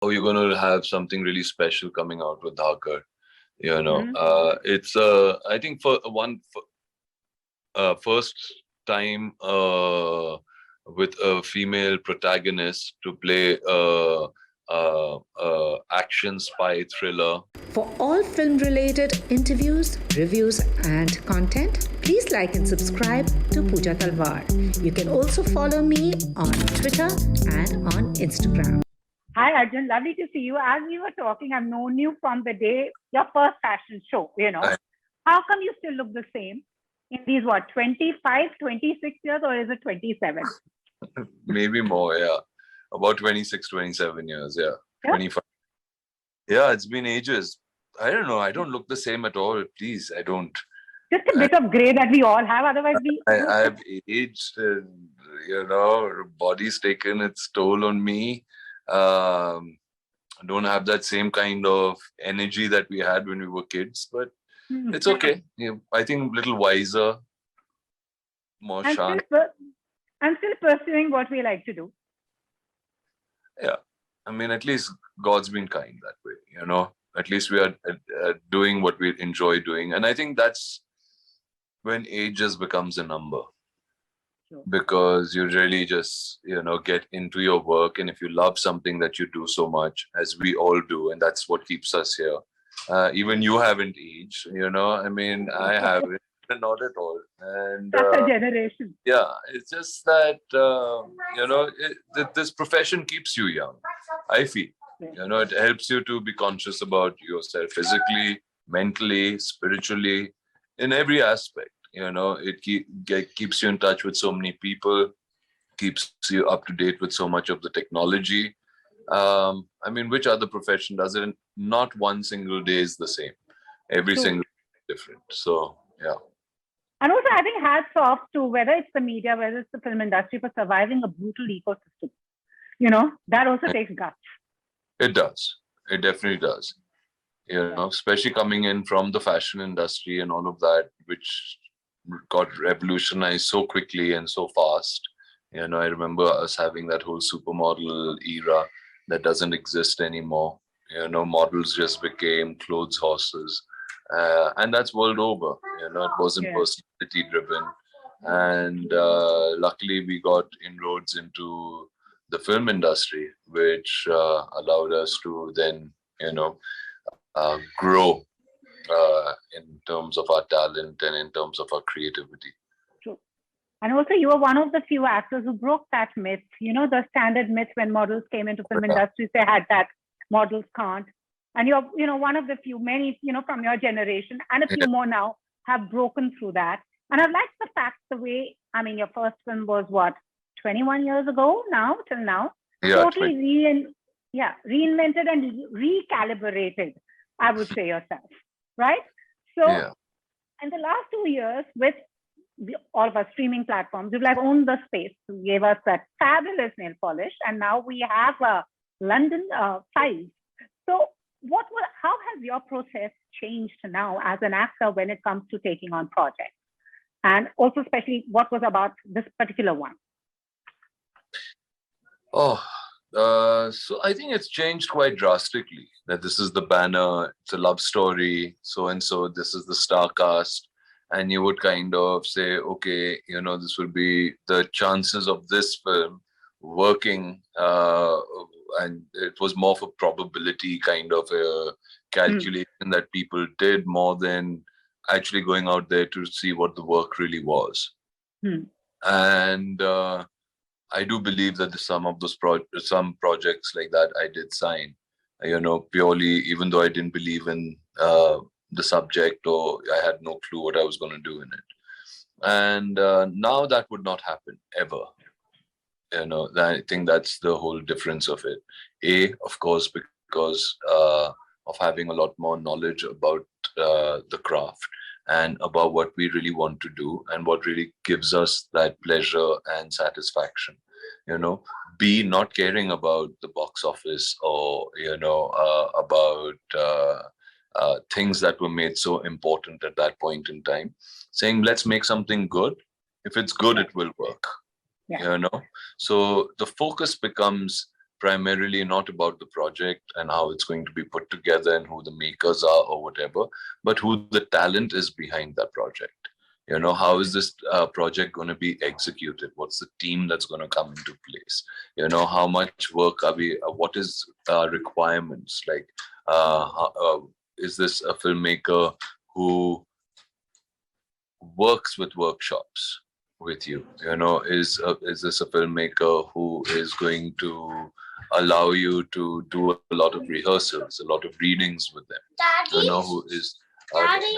oh, you're going to have something really special coming out with Dhaakad. Hmm. It's I think for first time with a female protagonist to play a action spy thriller. For all film related interviews, reviews, and content, please like and subscribe to Puja Talwar. You can also follow me on Twitter and on Instagram. Hi, Arjun. Lovely to see you. As we were talking, I've known you from the day your first fashion show, I, How come you still look the same in these, 25, 26 years, or is it 27? maybe more, yeah. About 26, 27 years, yeah. Yeah. 25. Yeah, it's been ages. I don't know. I don't look the same at all. Please, I don't. Just a bit of gray that we all have. Otherwise, we. I've aged, and body's taken its toll on me. I don't have that same kind of energy that we had when we were kids, but it's okay. Yeah, I think a little wiser, more I'm sharp. I'm still pursuing what we like to do. Yeah, I mean, at least God's been kind that way. At least we are doing what we enjoy doing, and I think that's when age just becomes a number. Sure. Because you really just get into your work, and if you love something that you do so much, as we all do, and that's what keeps us here. Even you haven't aged, I mean, I haven't, not at all. And That's a generation. yeah, it's just that this profession keeps you young, I feel. It helps you to be conscious about yourself physically, mentally, spiritually, in every aspect. It keeps you in touch with so many people, keeps you up to date with so much of the technology. I mean, which other profession does it? Not one single day is the same. Every True. single day is different. So, yeah. And also, I think hats off to whether it's the media, whether it's the film industry, for surviving a brutal ecosystem. That also takes guts. It does. It definitely does. Especially coming in from the fashion industry and all of that, which got revolutionized so quickly and so fast. I remember us having that whole supermodel era that doesn't exist anymore. Models just became clothes horses. And that's world over. It wasn't personality driven. And luckily, we got inroads into the film industry, which allowed us to then, grow in terms of our talent and in terms of our creativity. True. And also, you were one of the few actors who broke that myth. The standard myth when models came into film industries, they had that models can't. And you're, one of the few, many, from your generation, and a few more now have broken through that. And I've liked the fact the way, I mean, your first film was 21 years ago now, till now. Yeah, totally reinvented and recalibrated, I would say yourself, right? So in the last 2 years, with all of our streaming platforms, you've owned the space. You gave us that fabulous nail polish, and now we have London Files. So how has your process changed now as an actor when it comes to taking on projects? And also, especially, what was about this particular one? So I think it's changed quite drastically. That this is the banner, it's a love story, so and so, this is the star cast. And you would kind of say, okay, this will be the chances of this film working. And it was more of a probability kind of a calculation that people did more than actually going out there to see what the work really was. And I do believe that some of those some projects like that I did sign, purely, even though I didn't believe in the subject, or I had no clue what I was going to do in it. And now that would not happen ever. I think that's the whole difference of it. Of course, because of having a lot more knowledge about the craft and about what we really want to do and what really gives us that pleasure and satisfaction. B, not caring about the box office or, about things that were made so important at that point in time, saying, let's make something good. If it's good, it will work. So the focus becomes primarily not about the project and how it's going to be put together and who the makers are or whatever, but who the talent is behind that project. How is this project going to be executed? What's the team that's going to come into place? How much work are we, what is requirements? Like, is this a filmmaker who works with workshops with you? Is this a filmmaker who is going to allow you to do a lot of rehearsals, a lot of readings with them? Daddy, Who is Daddy,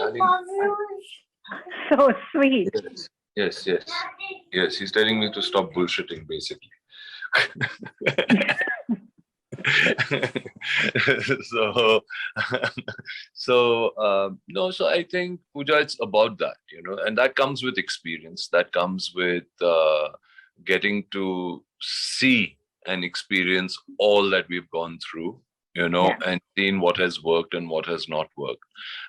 So sweet. Yes, he's telling me to stop bullshitting, basically. So I think, Pooja, it's about that, and that comes with experience, that comes with getting to see and experience all that we've gone through, and seen what has worked and what has not worked.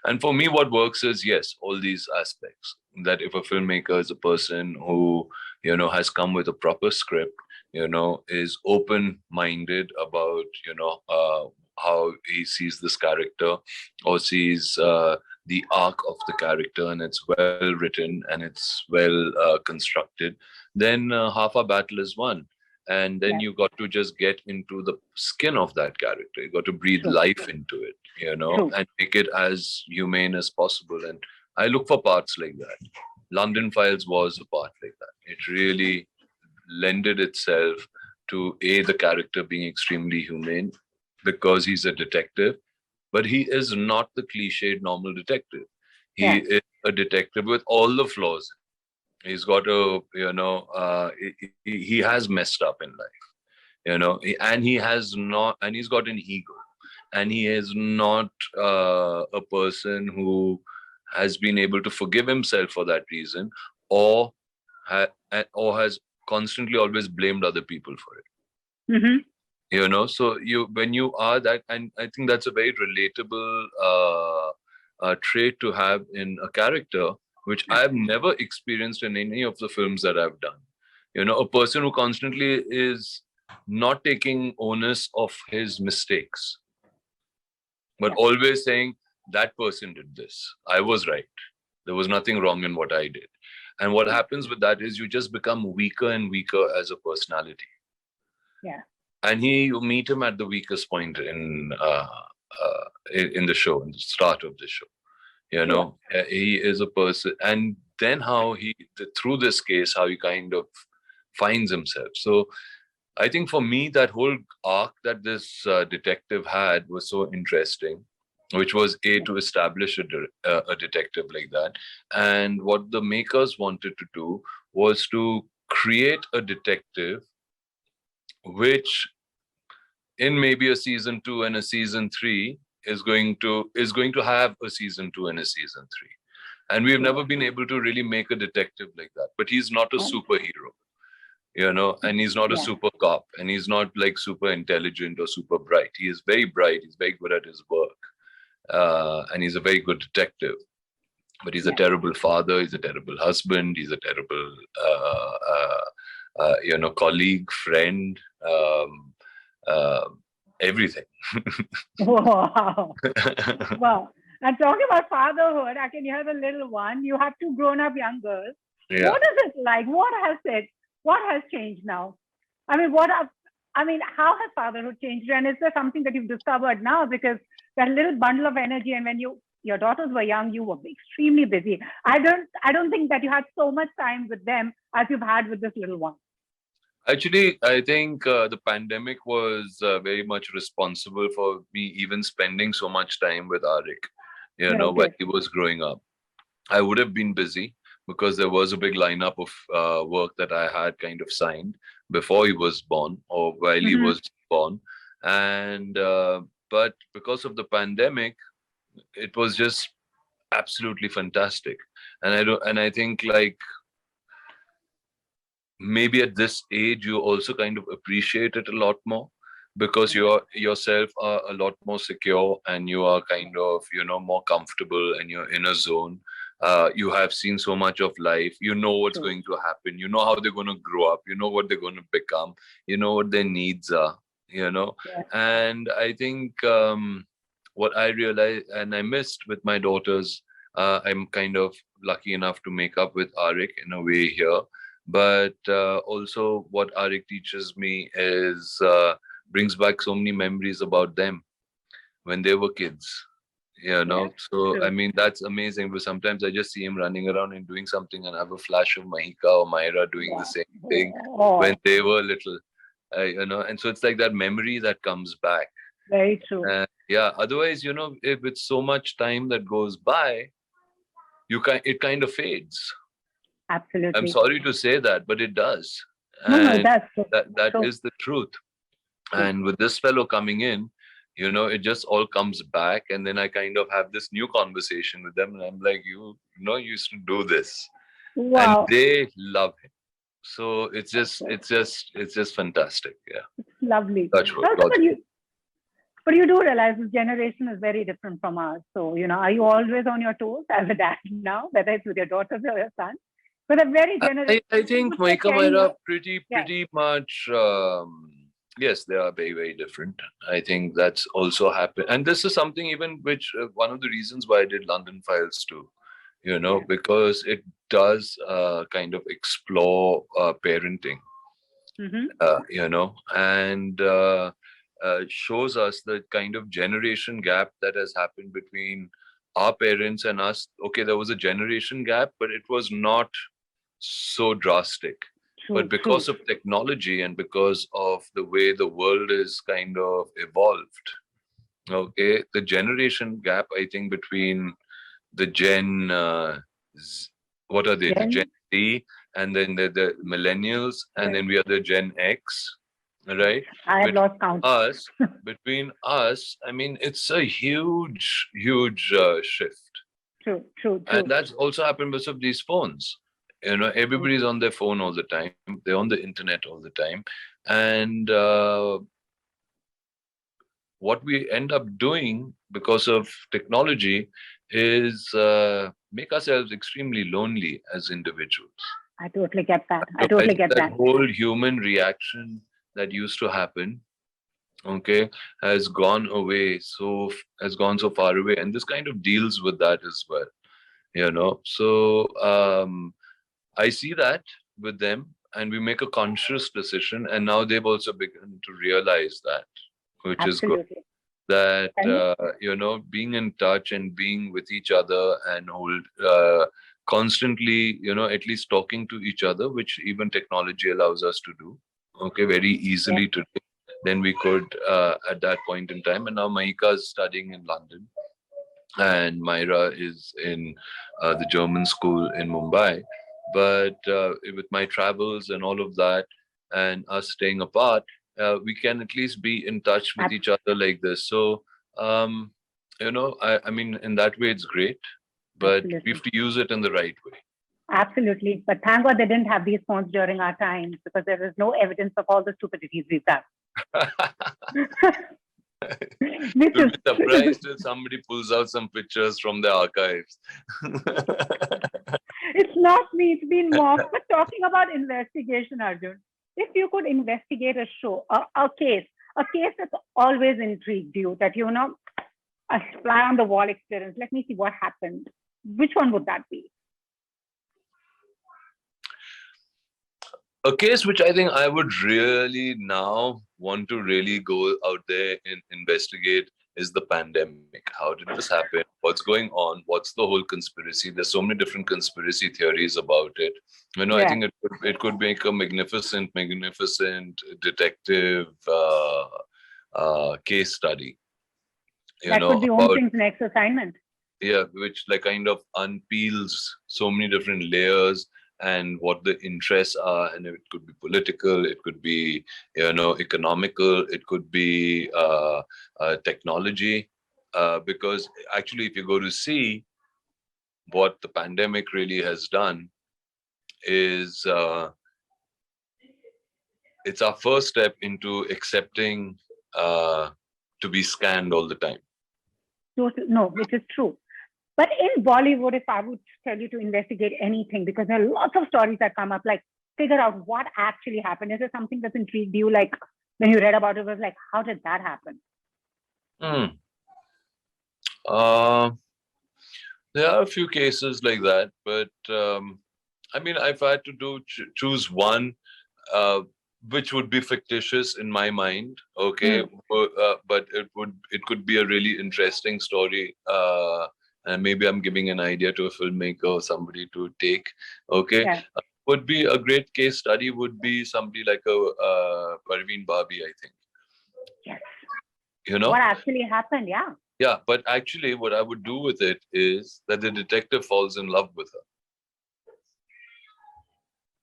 And for me, what works is, yes, all these aspects, that if a filmmaker is a person who, has come with a proper script, is open-minded about, how he sees this character or sees the arc of the character, and it's well written and it's well constructed, then half our battle is won. And then you got to just get into the skin of that character. You got to breathe life into it, and make it as humane as possible. And I look for parts like that. London Files was a part like that. It really lended itself to the character being extremely humane because he's a detective, but he is not the cliched normal detective. He is a detective with all the flaws. He's got he has messed up in life, and he has not, and he's got an ego, and he is not a person who has been able to forgive himself for that reason, or has constantly always blamed other people for it. Mm-hmm. So when you are that, and I think that's a very relatable trait to have in a character, which I've never experienced in any of the films that I've done. A person who constantly is not taking onus of his mistakes, but always saying, that person did this. I was right. There was nothing wrong in what I did. And what happens with that is you just become weaker and weaker as a personality. Yeah. And you meet him at the weakest point in the show, in the start of the show. He is a person, and then how through this case, how he kind of finds himself. So I think for me, that whole arc that this detective had was so interesting, which was to establish a detective like that. And what the makers wanted to do was to create a detective which in maybe a season 2 and a season 3 is going to have a season 2 and a season 3. And we've never been able to really make a detective like that. But he's not a superhero, and he's not a super cop, and he's not like super intelligent or super bright. He is very bright. He's very good at his work. And he's a very good detective. But he's a terrible father. He's a terrible husband. He's a terrible, colleague, friend, everything. Wow. Wow. And talking about fatherhood, I can hear the little one. You have 2 grown-up young girls. Yeah. What is it like? What has changed now? I mean, how has fatherhood changed? And is there something that you've discovered now? Because that little bundle of energy, and when your daughters were young, you were extremely busy. I don't think that you had so much time with them as you've had with this little one. Actually, I think the pandemic was very much responsible for me even spending so much time with Arik, when he was growing up. I would have been busy because there was a big lineup of work that I had kind of signed before he was born or while he was born. And but because of the pandemic, it was just absolutely fantastic. And I think like maybe at this age you also kind of appreciate it a lot more because you yourself are a lot more secure and you are kind of more comfortable and you're in a zone. You have seen so much of life, what's going to happen, how they're going to grow up, what they're going to become, what their needs are, Yes. And I think what I realized and I missed with my daughters, I'm kind of lucky enough to make up with Arik in a way here. But also, what Arik teaches me is brings back so many memories about them when they were kids. Yes. So I True. mean that's amazing. But sometimes I just see him running around and doing something, and have a flash of Mahika or Myra doing the Wow. same thing when Oh, they were little. And so it's like that memory that comes back. very true. Yeah. Otherwise, if with so much time that goes by, it kind of fades. I'm Absolutely. sorry to say that, but it does, No, and that's true. that True. is the truth. True. And with this fellow coming in, it just all comes back, and then I kind of have this new conversation with them, and I'm like, you used to do this, and Wow. they love him. So it's just fantastic. Yeah, It's lovely. touch wood, Also, God's but you do realize this generation is very different from ours. So, are you always on your toes as a dad now, whether it's with your daughters or your son? But a very generous, I you think would say Maika 10 years. Myra pretty Yeah. pretty much yes, they are very, very different. I think that's also happened, and this is something even which one of the reasons why I did London Files too. Yeah. Because it does kind of explore parenting. Mm-hmm. And shows us the kind of generation gap that has happened between our parents and us. Okay, there was a generation gap, but it was not so drastic. But True, because true. of technology and because of the way the world is kind of evolved, okay, the generation gap, I think, between the what are they? The Gen Jen, Z, and then the millennials, and right. then we are the Gen X, right? I have Between lost count. us, I mean, it's a huge, huge shift, True, true, and true. that's also happened because of these phones. Everybody's on their phone all the time. They're on the internet all the time, and what we end up doing because of technology is make ourselves extremely lonely as individuals. I totally get that. I So I totally think get that that. whole human reaction that used to happen, okay, has gone so far away, and this kind of deals with that as well. So I see that with them, and we make a conscious decision, and now they've also begun to realize that, which is good. Absolutely. That Can you? being in touch and being with each other and constantly, at least talking to each other, which even technology allows us to do, okay, very Yeah. easily today than we could at that point in time. And now Mahika is studying in London, and Myra is in the German school in Mumbai. But with my travels and all of that, and us staying apart, we can at least be in touch with Ab- each other like this. So, I mean, in that way, it's great, but we Absolutely. have to use it in the right way. Absolutely. But thank God they didn't have these phones during our times, because there is no evidence of all the stupidities we've done. Which You'll is be surprised if somebody pulls out some pictures from the archives. It's not me, it's been mocked. But talking about investigation, Arjun, if you could investigate a case that's always intrigued you, that a fly on the wall experience, let me see what happened, which one would that be? A case which I think I would really now want to really go out there and investigate is the pandemic. How did this happen? What's going on? What's the whole conspiracy? There's so many different conspiracy theories about it. I think it could make a magnificent detective case study. That could be About Om's next assignment. which like kind of unpeels so many different layers and what the interests are, and it could be political, it could be economical, it could be technology, because actually if you go to see what the pandemic really has done is it's our first step into accepting to be scanned all the time. No, which is true. But in Bollywood, if I would tell you to investigate anything, because there are lots of stories that come up, like figure out what actually happened. Is there something that's intrigued you, like when you read about it, was like, how did that happen? There are a few cases like that, but I mean, if I had to choose one, which would be fictitious in my mind, okay, but it could be a really interesting story, and maybe I'm giving an idea to a filmmaker or somebody to take, okay. Yeah. Would be a great case study. Would be somebody like a Parveen Babi, I think. Yes. You know what actually happened? Yeah. Yeah, but actually, what I would do with it is that the detective falls in love with her.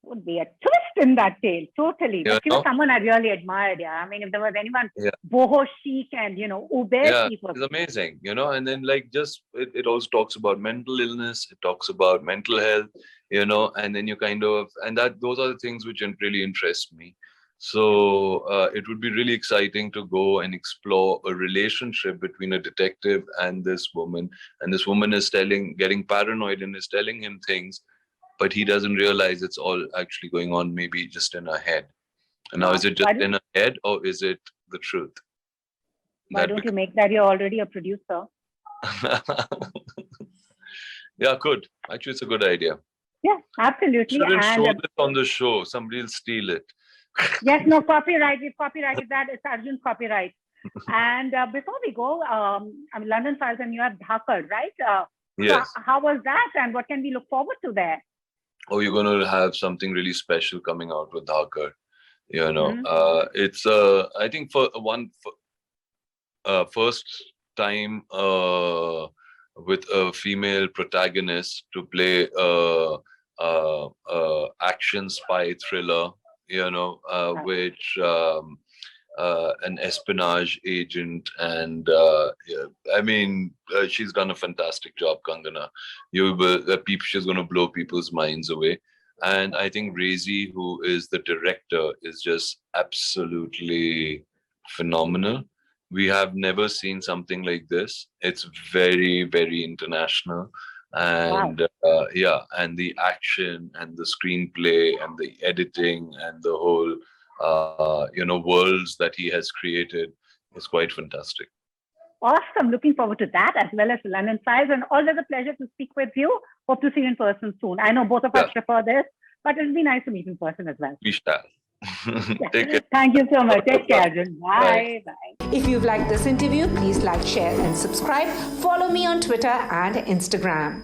Would be a twist in that tale, totally. Yeah, but she was someone I really admired. Yeah, I mean, if there was anyone boho chic and ube chic, it's amazing, and then just it also talks about mental illness, it talks about mental health, and then you kind of, and those are the things which really interest me. So it would be really exciting to go and explore a relationship between a detective and this woman is getting paranoid and is telling him things, but he doesn't realize it's all actually going on, maybe just in her head. And now, is it just in her head or is it the truth? Why don't you make that? You're already a producer. Yeah, good. Actually, it's a good idea. Yeah, absolutely. Shouldn't show this on the show. Somebody will steal it. Yes, no, copyright. We've copyrighted that. It's Arjun's copyright. And before we go, London Files and you have Dhaakad, right? Yes. So how was that and what can we look forward to there? Oh, you're going to have something really special coming out with Dhaakad. It's, I think, first time with a female protagonist to play action spy thriller, which an espionage agent, and I mean, she's done a fantastic job, Kangana. She's going to blow people's minds away. And I think Razi, who is the director, is just absolutely phenomenal. We have never seen something like this. It's very, very international. And and the action and the screenplay and the editing and the whole, worlds that he has created is quite fantastic. Awesome. Looking forward to that as well as London Files. And always a pleasure to speak with you. Hope to see you in person soon. I know both of us prefer this, but it'll be nice to meet in person as well. We shall. Take care. Thank you so much. Take care, Arjun. Bye. Bye. If you've liked this interview, please like, share, and subscribe. Follow me on Twitter and Instagram.